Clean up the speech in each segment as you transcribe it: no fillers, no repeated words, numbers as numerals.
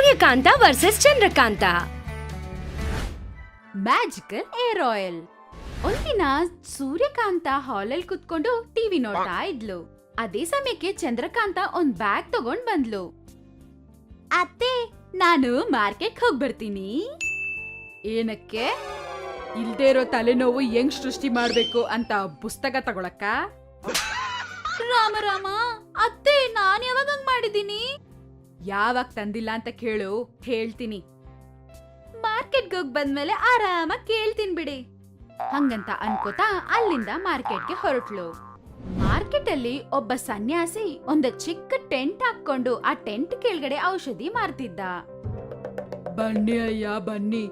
Suryakanta versus Chandrakanta. Magical air oil. ಒಂದಿನ ಸೂರ್ಯಕಾಂತ ಹಾಲಲ್ಲಿ ಕುತ್ಕೊಂಡು ಟಿವಿ ನೋಡ್ತಾ ಇದ್ಲು. ಅದೇ ಸಮಯಕ್ಕೆ ಚಂದ್ರಕಾಂತ ಒಂದ್ ಬ್ಯಾಗ್ ತಗೊಂಡ್ ಬಂದ್ಲು. ಅತ್ತೆ, ನಾನು ಮಾರ್ಕೆಟ್ ಹೋಗ್ ಬರ್ತೀನಿ. ಏನಕ್ಕೆ? ಇಲ್ದೇ ಇರೋ ತಲೆನೋವು ಹೆಂಗ್ ಸೃಷ್ಟಿ ಮಾಡ್ಬೇಕು ಅಂತ ಪುಸ್ತಕ ತಗೊಳಕ್ಕ? ರಾಮ ರಾಮ, ಅತ್ತೆ ನಾನ್ ಯಾವಾಗ ಹಂಗ್ ಮಾಡಿದೀನಿ? ಯಾವಾಗ ತಂದಿಲ್ಲ ಅಂತ ಕೇಳು, ಹೇಳ್ತೀನಿ. ಮಾರ್ಕೆಟ್ಗೆ ಹೋಗ್ ಬಂದ್ಮೇಲೆ ಆರಾಮಾಗಿ ಕೇಳ್ತೀನಿ ಬಿಡಿ. ಹಂಗಂತ ಅನ್ಕೋತಾ ಅಲ್ಲಿಂದ ಮಾರ್ಕೆಟ್ಗೆ ಹೊರಟ್ಲು. ಮಾರ್ಕೆಟ್ ಅಲ್ಲಿ ಒಬ್ಬ ಸನ್ಯಾಸಿ ಒಂದು ಚಿಕ್ಕ ಟೆಂಟ್ ಹಾಕೊಂಡು ಆ ಟೆಂಟ್ ಕೆಳಗಡೆ ಔಷಧಿ ಮಾರ್ತಿದ್ದ. ಬನ್ನಿ ಅಯ್ಯ ಬನ್ನಿ,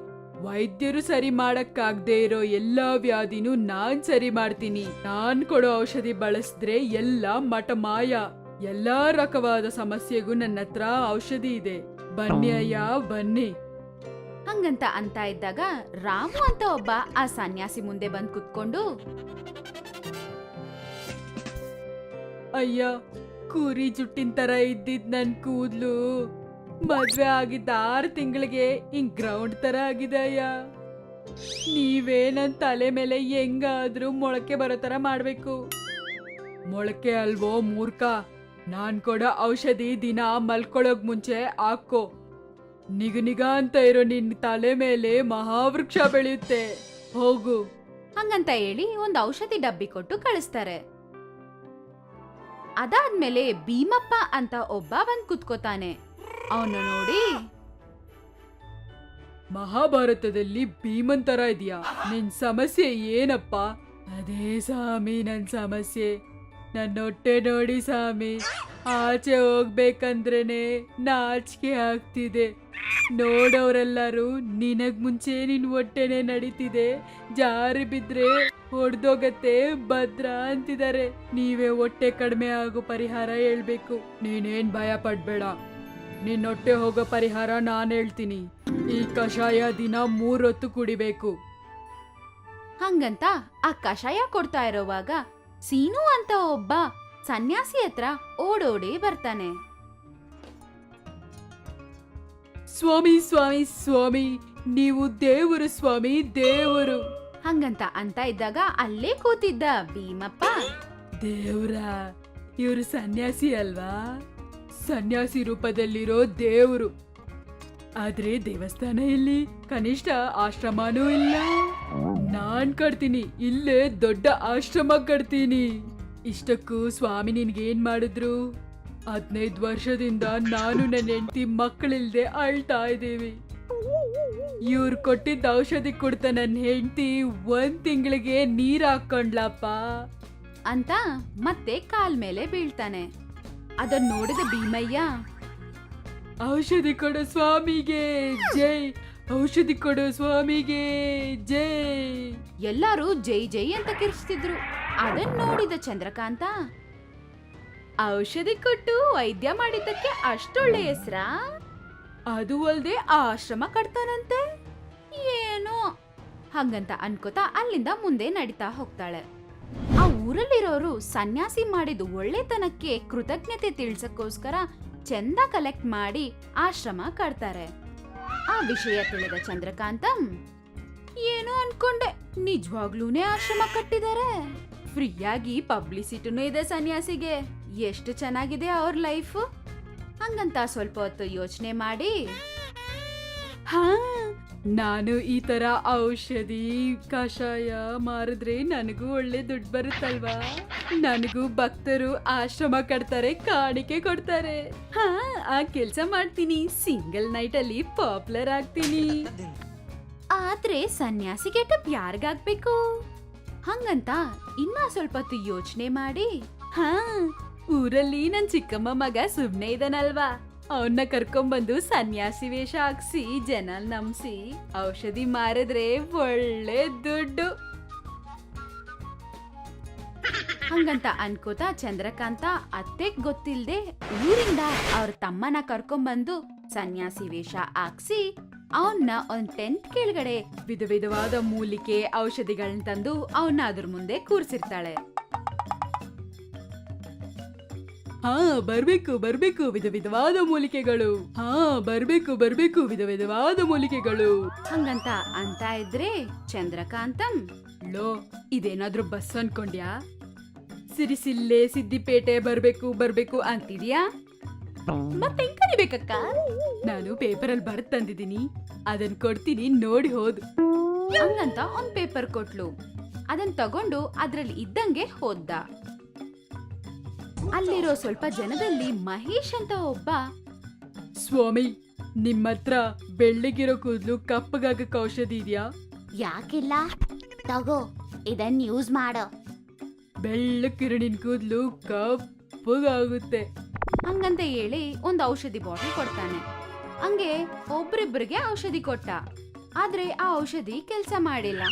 ವೈದ್ಯರು ಸರಿ ಮಾಡಕ್ಕಾಗ್ದೇ ಇರೋ ಎಲ್ಲಾ ವ್ಯಾಧಿನೂ ನಾನ್ ಸರಿ ಮಾಡ್ತೀನಿ. ನಾನ್ ಕೊಡೋ ಔಷಧಿ ಬಳಸಿದ್ರೆ ಎಲ್ಲ ಮಠ ಮಾಯ. ಎಲ್ಲಾ ರಕವಾದ ಸಮಸ್ಯೆಗೂ ನನ್ನ ಹತ್ರ ಔಷಧಿ ಇದೆ, ಬನ್ನಿ ಅಯ್ಯ ಬನ್ನಿ. ಹಂಗಂತ ಅಂತ ಇದ್ದಾಗ ರಾಮು ಅಂತ ಒಬ್ಬ ಆ ಸನ್ಯಾಸಿ ಮುಂದೆ ಬಂದ್ ಕುತ್ಕೊಂಡು, ಅಯ್ಯ, ಕುರಿ ಜುಟ್ಟಿನ ತರ ಇದ್ದಿದ್ ನನ್ ಕೂದ್ಲು ಮದ್ವೆ ಆಗಿದ್ದ 6 ತಿಂಗಳಿಗೆ ಹಿಂಗ್ ಗ್ರೌಂಡ್ ತರ ಆಗಿದೆ ಅಯ್ಯ. ನೀವೇ ನನ್ ತಲೆ ಮೇಲೆ ಹೆಂಗಾದ್ರೂ ಮೊಳಕೆ ಬರೋ ತರ ಮಾಡ್ಬೇಕು. ಮೊಳಕೆ ಅಲ್ವೋ ಮೂರ್ಖ, ನಾನ್ ಕೊಡೋ ಔಷಧಿ ದಿನ ಮಲ್ಕೊಳ್ಳೋಕ್ ಮುಂಚೆ ಹಾಕೋ. ನಿಗ ಅಂತ ಇರೋ ನಿನ್ ತಲೆ ಮೇಲೆ ಮಹಾವೃಕ್ಷ ಬೆಳೆಯುತ್ತೆ, ಹೋಗು. ಹಂಗಂತ ಹೇಳಿ ಒಂದ್ ಔಷಧಿ ಡಬ್ಬಿ ಕೊಟ್ಟು ಕಳಿಸ್ತಾರೆ. ಅದಾದ್ಮೇಲೆ ಭೀಮಪ್ಪ ಅಂತ ಒಬ್ಬ ಬಂದ್ ಕುತ್ಕೋತಾನೆ. ಅವನು ನೋಡಿ, ಮಹಾಭಾರತದಲ್ಲಿ ಭೀಮನ್ ತರ ಇದೆಯಾ? ನಿನ್ ಸಮಸ್ಯೆ ಏನಪ್ಪ? ಅದೇ ಸ್ವಾಮಿ ನನ್ ಸಮಸ್ಯೆ. ನನ್ನ ಹೊಟ್ಟೆ ನೋಡಿ ಸ್ವಾಮಿ, ಆಚೆ ಹೋಗ್ಬೇಕಂದ್ರೇನೆ ನಾಚಿಕೆ ಆಗ್ತಿದೆ. ನೋಡೋರೆಲ್ಲರೂ ನಿನಗ್ ಮುಂಚೆ ನಿನ್ ಹೊಟ್ಟೆನೆ ನಡೀತಿದೆ, ಜಾರಿ ಬಿದ್ರೆ ಹೊಡ್ದೋಗತ್ತೆ ಭದ್ರ ಅಂತಿದ್ದಾರೆ. ನೀವೇ ಹೊಟ್ಟೆ ಕಡಿಮೆ ಆಗೋ ಪರಿಹಾರ ಹೇಳ್ಬೇಕು. ನೀನೇನ್ ಭಯ ಪಡ್ಬೇಡ, ನಿನ್ ಹೊಟ್ಟೆ ಹೋಗೋ ಪರಿಹಾರ ನಾನ್ ಹೇಳ್ತೀನಿ. ಈ ಕಷಾಯ ದಿನ 3 ಹೊತ್ತು ಕುಡಿಬೇಕು. ಹಂಗಂತ ಆ ಕಷಾಯ ಕೊಡ್ತಾ ಇರೋವಾಗ ಸೀನು ಅಂತ ಒಬ್ಬ ಸನ್ಯಾಸಿ ಹತ್ರ ಓಡೋಡಿ ಬರ್ತಾನೆ. ಸ್ವಾಮಿ ಸ್ವಾಮಿ ಸ್ವಾಮಿ, ನೀವು ದೇವರು ಸ್ವಾಮಿ, ದೇವರು. ಹಂಗಂತ ಅಂತ ಇದ್ದಾಗ ಅಲ್ಲೇ ಕೂತಿದ್ದ ಭೀಮಪ್ಪ, ದೇವ್ರ, ಇವರು ಸನ್ಯಾಸಿ ಅಲ್ವಾ? ಸನ್ಯಾಸಿ ರೂಪದಲ್ಲಿರೋ ದೇವ್ರು. ಆದ್ರೆ ದೇವಸ್ಥಾನ ಇಲ್ಲಿ, ಕನಿಷ್ಠ ಆಶ್ರಮನೂ ಇಲ್ಲ. ನಾನ್ ಕಟ್ತೀನಿ, ಇಲ್ಲೇ ದೊಡ್ಡ ಆಶ್ರಮ ಕಟ್ತೀನಿ. ಇಷ್ಟಕ್ಕೂ ಸ್ವಾಮಿ ನಿನ್ಗೇನ್ ಮಾಡಿದ್ರು? 15 ವರ್ಷದಿಂದ ನಾನು ನನ್ನ ಹೆಂಡತಿ ಮಕ್ಕಳಿಲ್ದೆ ಅಳ್ತಾ ಇದ್ದೀವಿ. ಇವ್ರು ಕೊಟ್ಟಿದ್ದ ಔಷಧಿ ಕೊಡ್ತಾ ನನ್ನ ಹೆಂಡತಿ 1 ತಿಂಗಳಿಗೆ ನೀರ್ ಹಾಕೊಂಡ್ಲಪ್ಪ ಅಂತ ಮತ್ತೆ ಕಾಲ್ ಮೇಲೆ ಬೀಳ್ತಾನೆ. ಅದನ್ನ ನೋಡಿದ ಭೀಮಯ್ಯ, ಔಷಧಿ ಕೊಡೋ ಸ್ವಾಮಿಗೆ ಜೈ, ಔಷಧಿ ಕೊಡೋ ಸ್ವಾಮಿಗೆ ಜೈ. ಎಲ್ಲರೂ ಜೈ ಜೈ ಅಂತ ಕಿರ್ಚ್ತಿದ್ರು. ಅದನ್ನ ನೋಡಿದ ಚಂದ್ರಕಾಂತ, ಔಷಧಿ ಕೊಟ್ಟು ವೈದ್ಯ ಮಾಡಿದ್ದಕ್ಕೆ ಅಷ್ಟೊಳ್ಳೆ ಹೆಸ್ರ? ಅದು ಅಲ್ದೆ ಆಶ್ರಮ ಕಟ್ತಾನಂತೆ ಏನೋ. ಹಂಗಂತ ಅನ್ಕೋತಾ ಅಲ್ಲಿಂದ ಮುಂದೆ ನಡೀತಾ ಹೋಗ್ತಾಳೆ. ಆ ಊರಲ್ಲಿರೋರು ಸನ್ಯಾಸಿ ಮಾಡಿದ ಒಳ್ಳೆತನಕ್ಕೆ ಕೃತಜ್ಞತೆ ತಿಳ್ಸಕ್ಕೋಸ್ಕರ ಚಂದ ಕಲೆಕ್ಟ್ ಮಾಡಿ ಆಶ್ರಮ ಕಟ್ತಾರೆ. ಆ ವಿಷಯ ತಿಳಿದ ಚಂದ್ರಕಾಂತಂ, ಏನೋ ಅನ್ಕೊಂಡೆ, ನಿಜವಾಗ್ಲೂನೇ ಆಶ್ರಮ ಕಟ್ಟಿದ್ದಾರೆ. ಫ್ರೀಯಾಗಿ ಪಬ್ಲಿಸಿಟಿನೂ ಇದೆ ಸನ್ಯಾಸಿಗೆ. ಎಷ್ಟು ಚೆನ್ನಾಗಿದೆ ಅವ್ರ ಲೈಫ್. ಹಂಗಂತ ಸ್ವಲ್ಪ ಹೊತ್ತು ಯೋಚನೆ ಮಾಡಿ, ಹಾ, ನಾನು ಈ ತರ ಔಷಧಿ ಕಷಾಯ ಮಾರಿದ್ರೆ ನನಗೂ ಒಳ್ಳೆ ದುಡ್ಡು ಬರುತ್ತಲ್ವಾ? ನನಗೂ ಭಕ್ತರು ಆಶ್ರಮ ಕಟ್ತಾರೆ, ಕಾಣಿಕೆ ಕೊಡ್ತಾರೆ. ಹಾ, ಆ ಕೆಲ್ಸ ಮಾಡ್ತೀನಿ. ಸಿಂಗಲ್ ನೈಟ್ ಅಲ್ಲಿ ಪಾಪ್ಯುಲರ್ ಆಗ್ತೀನಿ. ಆದ್ರೆ ಸನ್ಯಾಸಿ ಗೆಟಪ್ ಯಾರಿಗಾಗ್ಬೇಕು? ಹಂಗಂತ ಇನ್ನ ಸ್ವಲ್ಪ ಹೊತ್ತು ಯೋಚನೆ ಮಾಡಿ, ಹಾ, ಊರಲ್ಲಿ ನನ್ ಚಿಕ್ಕಮ್ಮ ಮಗ ಸುಮ್ನೆ ಇದನಲ್ವಾ, ಅವನ್ನ ಕರ್ಕೊಂಡ್ಬಂದು ಸನ್ಯಾಸಿ ವೇಷ ಹಾಕ್ಸಿ ಜನ ನಂಬಿಸಿ ಔಷಧಿ ಮಾರಿದ್ರೆ ಒಳ್ಳೆ ದುಡ್ಡು. ಹಂಗಂತ ಅನ್ಕೋತಾ ಚಂದ್ರಕಾಂತ ಅತ್ತೆಗ್ ಗೊತ್ತಿಲ್ದೆ ಊರಿಂದ ಅವ್ರ ತಮ್ಮನ ಕರ್ಕೊಂಡ್ಬಂದು ಸನ್ಯಾಸಿ ವೇಷ ಹಾಕ್ಸಿ ಅವನ್ನ ಒಂದ್ ಟೆಂಟ್ ಕೆಳಗಡೆ ವಿಧ ವಿಧವಾದ ಮೂಲಿಕೆ ಔಷಧಿಗಳನ್ನ ತಂದು ಅವನ್ನ ಅದ್ರ ಮುಂದೆ ಕೂರ್ಸಿರ್ತಾಳೆ. ಹಾ ಬರ್ಬೇಕು ವಿಧ ವಿಧವಾದ ಮೂಲಿಕೆಗಳು. ಹಾ ಬರ್ಬೇಕು ವಿಧ ವಿಧವಾದ ಮೂಲಿಕೆಗಳು. ಹಂಗಂತ ಅಂತ ಇದ್ರೆ ಚಂದ್ರಕಾಂತಂ, ಲೋ ಇದೇನಾದ್ರೂ ಬಸ್ ಅನ್ಕೊಂಡ್ಯಾ? ಸಿರಿಸಿಲ್ಲೆ ಸಿದ್ದಿಪೇಟೆ ಬರ್ಬೇಕು ಅಂತಿದ್ಯಾ? ಮತ್ತೆ ಕರಿಬೇಕಕ್ಕ. ನಾನು ಪೇಪರಲ್ಲಿ ಬರ್ದ್ ತಂದಿದ್ದೀನಿ, ಅದನ್ ಕೊಡ್ತೀನಿ, ನೋಡಿ ಹೋದ್. ಹಂಗಂತ ಒಂದ್ ಪೇಪರ್ ಕೊಟ್ಲು. ಅದನ್ ತಗೊಂಡು ಅದ್ರಲ್ಲಿ ಇದ್ದಂಗೆ ಹೋದ್ದ. ಅಲ್ಲಿರೋ ಸ್ವಲ್ಪ ಜನದಲ್ಲಿ ಮಹೇಶ್ ಅಂತ ಒಬ್ಬ, ಸ್ವಾಮಿ ನಿಮ್ಮತ್ರ ಬೆಳ್ಳಗಿರೋ ಕೂದ್ಲು ಕಪ್ಪಗಾಗಕ್ಕೆ ಔಷಧಿ ಇದೆಯಾ? ಯಾಕಿಲ್ಲ, ತಗೋ ಇದನ್ ಯೂಸ್ ಮಾಡೋ. ಬೆಳ್ಳಕ್ಕಿರೋ ನಿನ್ ಕೂದ್ಲು ಕಪ್ಪಗಾಗುತ್ತೆ. ಹಂಗಂತ ಹೇಳಿ ಒಂದ್ ಔಷಧಿ ಬಾಟಲ್ ಕೊಡ್ತಾನೆ. ಹಂಗೆ ಒಬ್ರಿಬ್ರಿಗೆ ಔಷಧಿ ಕೊಟ್ಟ. ಆದ್ರೆ ಆ ಔಷಧಿ ಕೆಲ್ಸ ಮಾಡಿಲ್ಲ.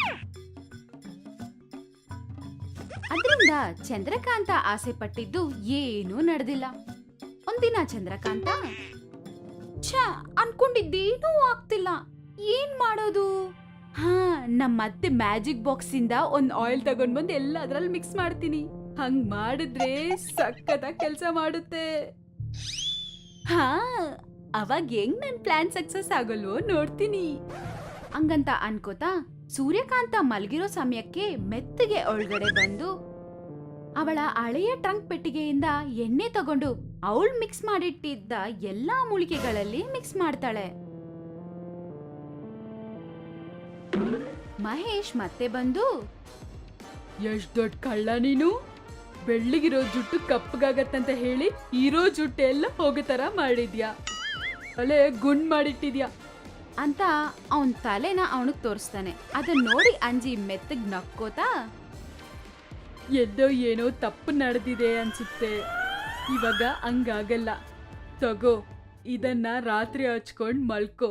ಅದ್ರಿಂದ ಚಂದ್ರಕಾಂತ ಆಸೆ ಪಟ್ಟಿದ್ದು ಏನೂ ನಡೆದಿಲ್ಲ. ಒಂದಿನ ಚಂದ್ರಕಾಂತ, ಅನ್ಕೊಂಡಿದ್ದೇನೂ ಆಗ್ತಿಲ್ಲ, ಏನ್ ಮಾಡೋದು? ಹಾ, ನಮ್ಮತ್ತೆ ಮ್ಯಾಜಿಕ್ ಬಾಕ್ಸ್ ಇಂದ ಒಂದ್ ಆಯಿಲ್ ತಗೊಂಡ್ ಬಂದ್ ಎಲ್ಲ ಅದ್ರಲ್ಲಿ ಮಿಕ್ಸ್ ಮಾಡ್ತೀನಿ. ಹಂಗ್ ಮಾಡಿದ್ರೆ ಸಖತ್ತಾಗಿ ಕೆಲ್ಸ ಮಾಡುತ್ತೆ. ಹಾ, ಅವಾಗ ಹೆಂಗ್ ನನ್ ಪ್ಲಾನ್ ಸಕ್ಸಸ್ ಆಗಲ್ವೋ ನೋಡ್ತೀನಿ. ಹಂಗಂತ ಅನ್ಕೋತಾ ಸೂರ್ಯಕಾಂತ ಮಲ್ಗಿರೋ ಸಮಯಕ್ಕೆ ಮೆತ್ತಗೆ ಒಳಗಡೆ ಬಂದು ಅವಳ ಹಳೆಯ ಟ್ರಂಕ್ ಪೆಟ್ಟಿಗೆಯಿಂದ ಎಣ್ಣೆ ತಗೊಂಡು ಅವಳು ಮಿಕ್ಸ್ ಮಾಡಿಟ್ಟಿದ್ದ ಎಲ್ಲಾ ಮೂಲಿಕೆಗಳಲ್ಲಿ ಮಿಕ್ಸ್ ಮಾಡ್ತಾಳೆ. ಮಹೇಶ್ ಮತ್ತೆ ಬಂದು, ಎಷ್ಟ್ ದೊಡ್ಡ ಕಳ್ಳ ನೀನು, ಬೆಳ್ಳಿಗಿರೋ ಜುಟ್ಟು ಕಪ್ಪಗಾಗತ್ತಂತ ಹೇಳಿ ಇರೋ ಜುಟ್ಟೆಲ್ಲ ಹೋಗೋ ತರ ಮಾಡಿದ್ಯಾ, ತಲೆ ಗುಂಡ್ ಮಾಡಿಟ್ಟಿದ್ಯಾ ಅಂತ ಅವನ್ ತಲೆನ ಅವನಿಗೆ ತೋರಿಸ್ತಾನೆ. ಅದನ್ನ ನೋಡಿ ಅಂಜಿ ಮೆತ್ತಗ್ ನಕ್ಕೋತಾ, ಎಲ್ಲೋ ಏನೋ ತಪ್ಪು ನಡೆದಿದೆ ಅನ್ಸುತ್ತೆ, ಇವಾಗ ಹಂಗಾಗಲ್ಲ, ತಗೋ ಇದನ್ನ ರಾತ್ರಿ ಹಚ್ಕೊಂಡ್ ಮಲ್ಕೋ,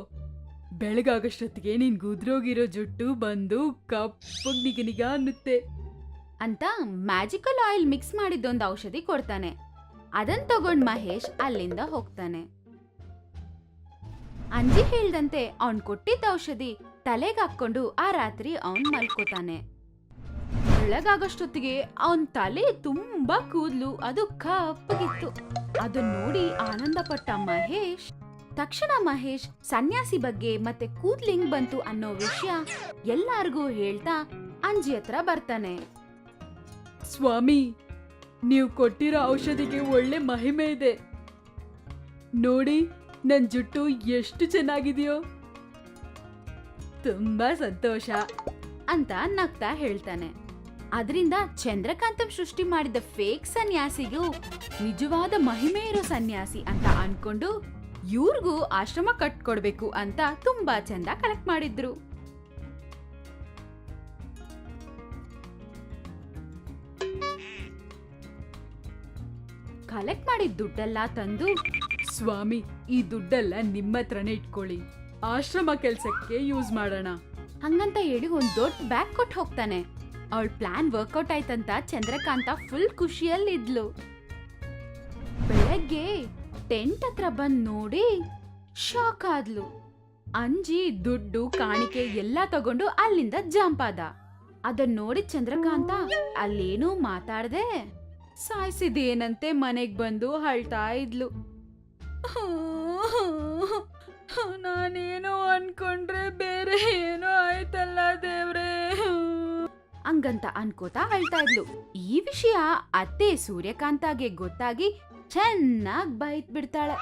ಬೆಳಗಾಗಷ್ಟೊತ್ತಿಗೆ ನಿನ್ ಗುದ್ರೋಗಿರೋ ಜುಟ್ಟು ಬಂದು ಕಪ್ಪಗ್ ನಿಗನಿಗ ಅನ್ನುತ್ತೆ ಅಂತ ಮ್ಯಾಜಿಕಲ್ ಆಯಿಲ್ ಮಿಕ್ಸ್ ಮಾಡಿದ್ದೊಂದು ಔಷಧಿ ಕೊಡ್ತಾನೆ. ಅದನ್ ತಗೊಂಡ್ ಮಹೇಶ್ ಅಲ್ಲಿಂದ ಹೋಗ್ತಾನೆ. ಅಂಜಿ ಹೇಳ್ದಂತೆ ಅವನ್ ಕೊಟ್ಟಿದ್ದ ಔಷಧಿ ತಲೆಗೆ ಹಾಕೊಂಡು ಆ ರಾತ್ರಿ ಅವನ್ ಮಲ್ಕೋತಾನೆ. ಬೆಳಗಾಗಷ್ಟೊತ್ತಿಗೆ ಅವನ್ ತಲೆ ತುಂಬಾ ಕೂದ್ಲು, ಅದು ಕಪ್ಪಗಿತ್ತು. ಅದನ್ನ ನೋಡಿ ಆನಂದ ಪಟ್ಟ ಮಹೇಶ್ ತಕ್ಷಣ ಸನ್ಯಾಸಿ ಬಗ್ಗೆ ಮತ್ತೆ ಕೂದ್ಲಿಂಗ್ ಬಂತು ಅನ್ನೋ ವಿಷಯ ಎಲ್ಲಾರ್ಗೂ ಹೇಳ್ತಾ ಅಂಜಿ ಹತ್ರ ಬರ್ತಾನೆ. ಸ್ವಾಮಿ, ನೀವು ಕೊಟ್ಟಿರೋ ಔಷಧಿಗೆ ಒಳ್ಳೆ ಮಹಿಮೆ ಇದೆ ನೋಡಿ, ನನ್ ಜುಟ್ಟು ಎಷ್ಟು ಚೆನ್ನಾಗಿದೆಯೋ, ತುಂಬಾ ಸಂತೋಷ ಅಂತ ನಗ್ತಾ ಹೇಳ್ತಾನೆ. ಅದರಿಂದ ಚಂದ್ರಕಾಂತಂ ಸೃಷ್ಟಿ ಮಾಡಿದ ಫೇಕ್ ಸನ್ಯಾಸಿಗೂ ನಿಜವಾದ ಮಹಿಮೆ ಇರೋ ಸನ್ಯಾಸಿ ಅಂತ ಅನ್ಕೊಂಡು ಇವ್ರಿಗೂ ಆಶ್ರಮ ಕಟ್ಕೊಡ್ಬೇಕು ಅಂತ ತುಂಬಾ ಚಂದ ಕಲೆಕ್ಟ್ ಮಾಡಿದ್ರು. ಕಲೆಕ್ಟ್ ಮಾಡಿದ ದುಡ್ಡೆಲ್ಲ ತಂದು, ಸ್ವಾಮಿ ಈ ದುಡ್ಡೆಲ್ಲ ನಿಮ್ಮ ಹತ್ರನೇ ಇಟ್ಕೊಳ್ಳಿ, ಆಶ್ರಮ ಕೆಲ್ಸಕ್ಕೆ ಯೂಸ್ ಮಾಡೋಣ ಹಂಗಂತ ಹೇಳಿ ಒಂದ್ ದೊಡ್ಡ ಬ್ಯಾಗ್ ಕೊಟ್ಟು ಹೋಗ್ತಾನೆ. ಅವಳ ಪ್ಲಾನ್ ವರ್ಕೌಟ್ ಆಯ್ತಂತ ಚಂದ್ರಕಾಂತ ಫುಲ್ ಖುಷಿಯಲ್ಲಿದ್ಲು. ಬೆಳಗ್ಗೆ ಟೆಂಟ್ ಹತ್ರ ಬಂದ್ ನೋಡಿ ಶಾಕ್ ಆದ್ಲು. ಅಂಜಿ ದುಡ್ಡು ಕಾಣಿಕೆ ಎಲ್ಲಾ ತಗೊಂಡು ಅಲ್ಲಿಂದ ಜಂಪ್ ಆದ. ಅದನ್ನ ನೋಡಿ ಚಂದ್ರಕಾಂತ ಅಲ್ಲೇನೂ ಮಾತಾಡದೆ ಸಾಯಿಸಿದೇನಂತೆ ಮನೆಗ್ ಬಂದು ಅಳ್ತಾ ಇದ್ಲು. ನಾನೇನೋ ಅನ್ಕೊಂಡ್ರೆ ಬೇರೆ ಏನೋ ಆಯ್ತಲ್ಲ ದೇವ್ರೇ ಹಂಗಂತ ಅನ್ಕೋತಾ ಅಳ್ತಾ ಇದ್ಲು. ಈ ವಿಷಯ ಅತ್ತೆ ಸೂರ್ಯಕಾಂತಗೆ ಗೊತ್ತಾಗಿ ಚೆನ್ನಾಗ್ ಬೈತ್ ಬಿಡ್ತಾಳೆ.